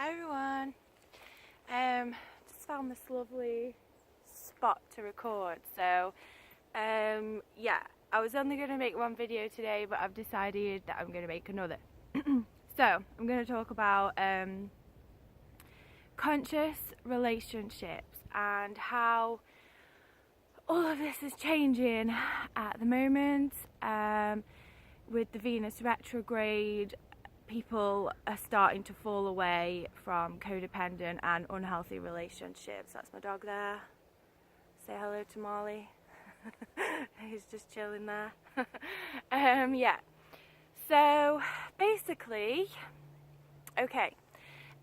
Hi everyone. Just found this lovely spot to record. So, yeah, I was only going to make one video today, but I've decided that I'm going to make another. So, I'm going to talk about conscious relationships and how all of this is changing at the moment. With the Venus retrograde, people are starting to fall away from codependent and unhealthy relationships. That's my dog there. Say hello to Molly. He's just chilling there. Yeah. So basically, okay,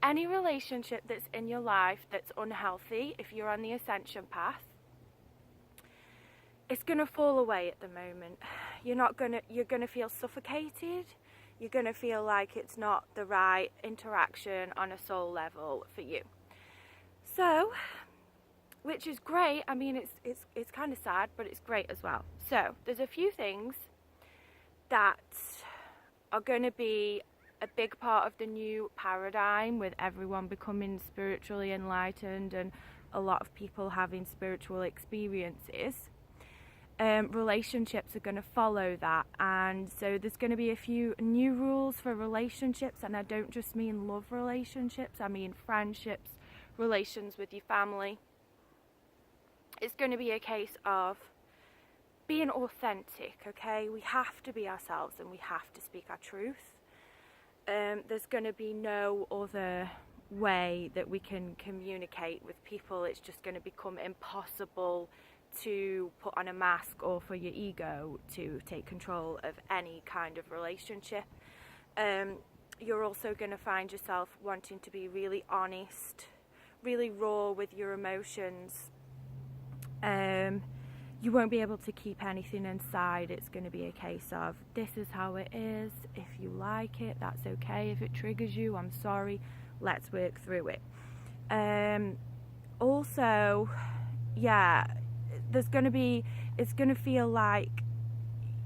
any relationship that's in your life that's unhealthy, if you're on the ascension path, it's gonna fall away at the moment. You're gonna feel suffocated. You're going to feel like it's not the right interaction on a soul level for you. So, which is great. I mean, it's kind of sad, but it's great as well. So, there's a few things that are going to be a big part of the new paradigm, with everyone becoming spiritually enlightened and a lot of people having spiritual experiences. Relationships are going to follow that, and so there's going to be a few new rules for relationships, and I don't just mean love relationships, I mean friendships, relations with your family. It's going to be a case of being authentic, okay? We have to be ourselves and we have to speak our truth. There's going to be no other way that we can communicate with people. It's just going to become impossible to put on a mask or for your ego to take control of any kind of relationship. You're also going to find yourself wanting to be really honest, really raw with your emotions. You won't be able to keep anything inside. It's going to be a case of, this is how it is. If you like it, that's okay. If it triggers you, I'm sorry. Let's work through it. Also, yeah, it's going to feel like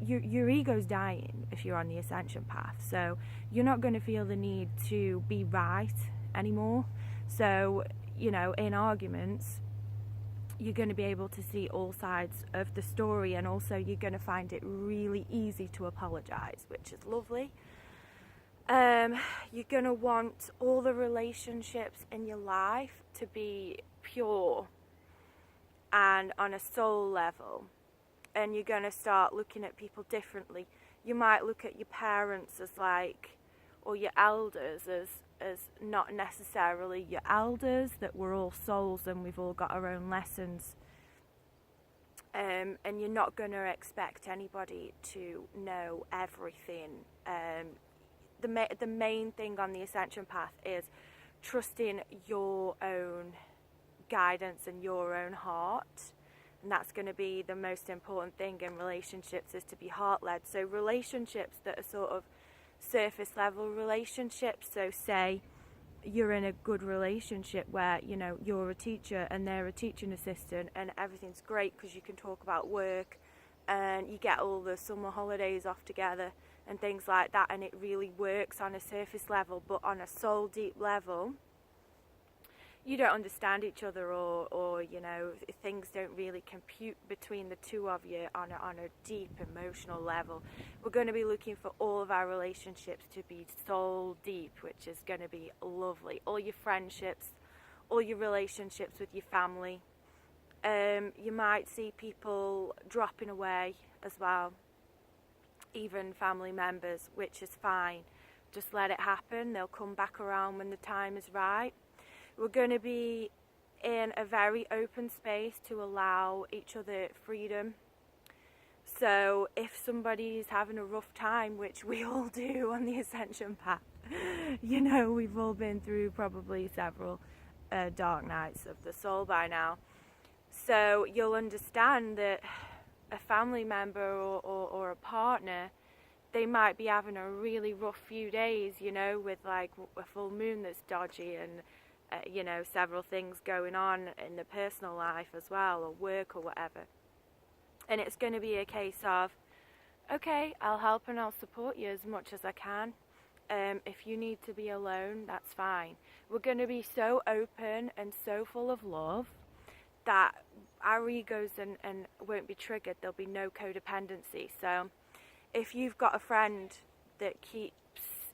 your ego's dying if you're on the ascension path. So you're not going to feel the need to be right anymore. So, in arguments, you're going to be able to see all sides of the story, and also you're going to find it really easy to apologize, which is lovely. You're going to want all the relationships in your life to be pure and on a soul level, and you're going to start looking at people differently. You might look at your parents as or your elders as not necessarily your elders, that we're all souls and we've all got our own lessons, and you're not going to expect anybody to know everything. The main thing on the ascension path is trusting your own guidance and your own heart, and that's going to be the most important thing in relationships, is to be heart-led. So relationships that are sort of surface level relationships, so say you're in a good relationship where you're a teacher and they're a teaching assistant, and everything's great because you can talk about work and you get all the summer holidays off together and things like that, and it really works on a surface level. But on a soul deep level, you don't understand each other, or things don't really compute between the two of you on a deep emotional level. We're going to be looking for all of our relationships to be soul deep, which is going to be lovely. All your friendships, all your relationships with your family. You might see people dropping away as well, even family members, which is fine. Just let it happen. They'll come back around when the time is right. We're going to be in a very open space to allow each other freedom. So if somebody's having a rough time, which we all do on the ascension path, we've all been through probably several dark nights of the soul by now. So you'll understand that a family member or a partner, they might be having a really rough few days, with like a full moon that's dodgy, and several things going on in the personal life as well, or work or whatever. And it's going to be a case of, okay, I'll help and I'll support you as much as I can. If you need to be alone, that's fine. We're going to be so open and so full of love that our egos and won't be triggered. There'll be no codependency. So if you've got a friend that keeps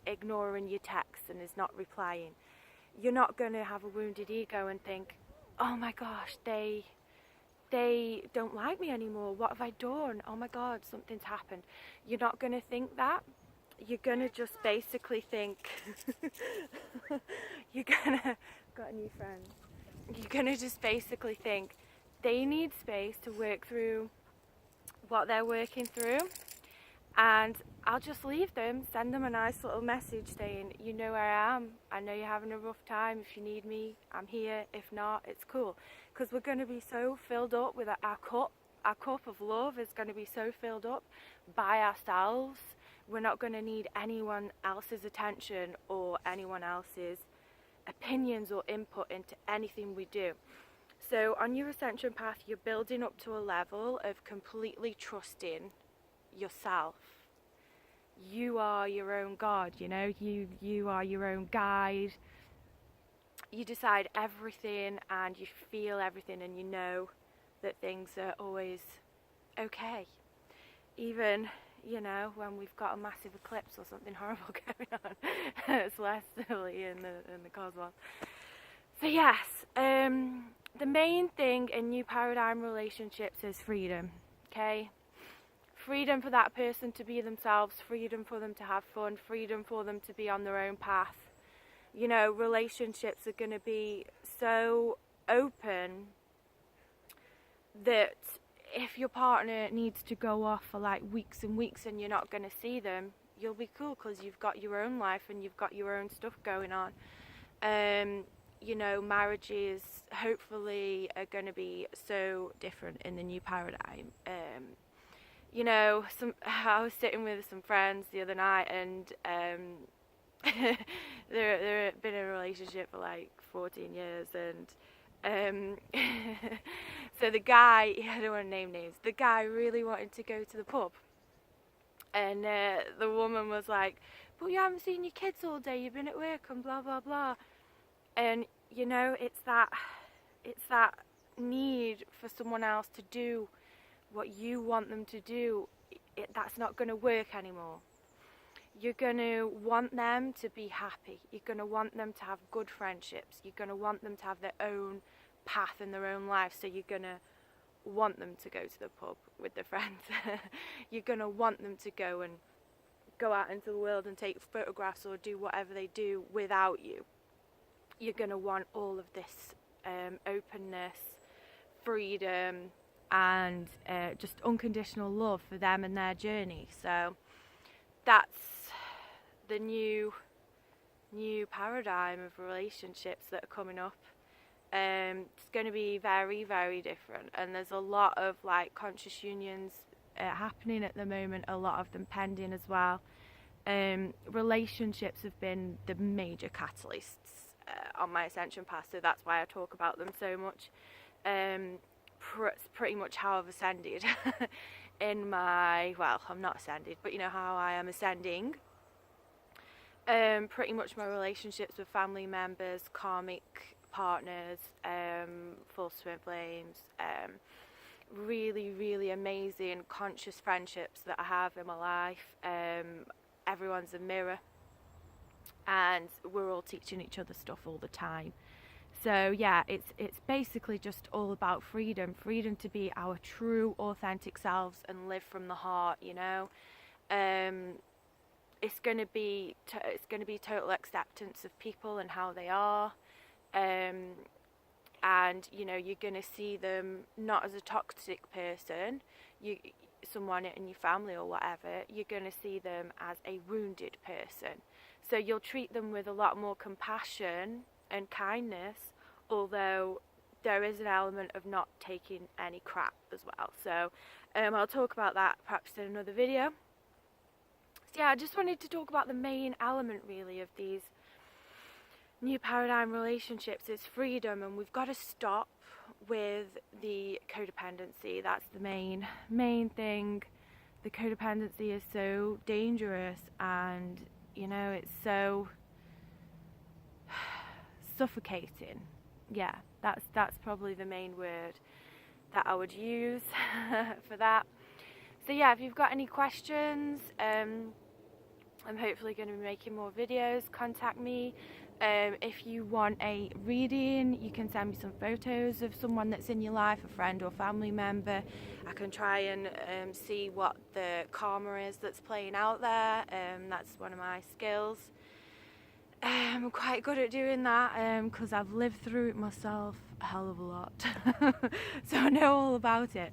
ignoring your texts and is not replying, you're not going to have a wounded ego and think, oh my gosh, they don't like me anymore. What have I done? Oh my God, something's happened. You're not going to think that. You're going to just basically think, got a new friend. You're going to just basically think they need space to work through what they're working through. And I'll just leave them, send them a nice little message saying, you know where I am. I know you're having a rough time. If you need me, I'm here. If not, it's cool. Because we're going to be so filled up with our cup. Our cup of love is going to be so filled up by ourselves. We're not going to need anyone else's attention or anyone else's opinions or input into anything we do. So on your ascension path, you're building up to a level of completely trusting yourself. You are your own God, you know, you are your own guide. You decide everything and you feel everything, and you know that things are always okay. Even, you know, when we've got a massive eclipse or something horrible going on celestially in the cosmos. So yes, the main thing in new paradigm relationships is freedom, okay? Freedom for that person to be themselves, freedom for them to have fun, freedom for them to be on their own path. You know, relationships are going to be so open that if your partner needs to go off for like weeks and weeks and you're not going to see them, you'll be cool because you've got your own life and you've got your own stuff going on. You know, marriages hopefully are going to be so different in the new paradigm. You know, I was sitting with some friends the other night, and they've been in a relationship for like 14 years, and so the guy, I don't want to name names, the guy really wanted to go to the pub, and the woman was like, but you haven't seen your kids all day, you've been at work and blah blah blah. And you know, it's that need for someone else to do what you want them to do. That's not going to work anymore. You're going to want them to be happy. You're going to want them to have good friendships. You're going to want them to have their own path in their own life. So you're going to want them to go to the pub with their friends. You're going to want them to go out into the world and take photographs or do whatever they do without you. You're going to want all of this openness, freedom, and just unconditional love for them and their journey. So that's the new paradigm of relationships that are coming up. It's going to be very, very different, and there's a lot of like conscious unions happening at the moment, a lot of them pending as well. Relationships have been the major catalysts on my ascension path, so that's why I talk about them so much. Pretty much how I've ascended in my, well, I'm not ascended, but you know how I am ascending. Pretty much my relationships with family members, karmic partners, false twin flames, really, really amazing conscious friendships that I have in my life. Everyone's a mirror, and we're all teaching each other stuff all the time. So yeah, it's basically just all about freedom to be our true, authentic selves and live from the heart. You know, it's going to be total acceptance of people and how they are, and you know, you're going to see them not as a toxic person, someone in your family or whatever. You're going to see them as a wounded person. So you'll treat them with a lot more compassion and kindness, although there is an element of not taking any crap as well. So I'll talk about that perhaps in another video. So yeah, I just wanted to talk about the main element really of these new paradigm relationships is freedom, and we've got to stop with the codependency. That's the main thing. The codependency is so dangerous, and You know, it's so suffocating. Yeah, that's probably the main word that I would use for that. So yeah, if you've got any questions, I'm hopefully going to be making more videos. Contact me. If you want a reading, you can send me some photos of someone that's in your life, a friend or family member. I can try and see what the karma is that's playing out there. That's one of my skills. I'm quite good at doing that because I've lived through it myself a hell of a lot. So I know all about it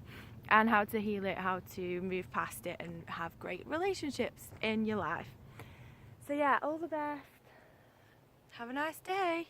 and how to heal it, how to move past it and have great relationships in your life. So yeah, all the best. Have a nice day.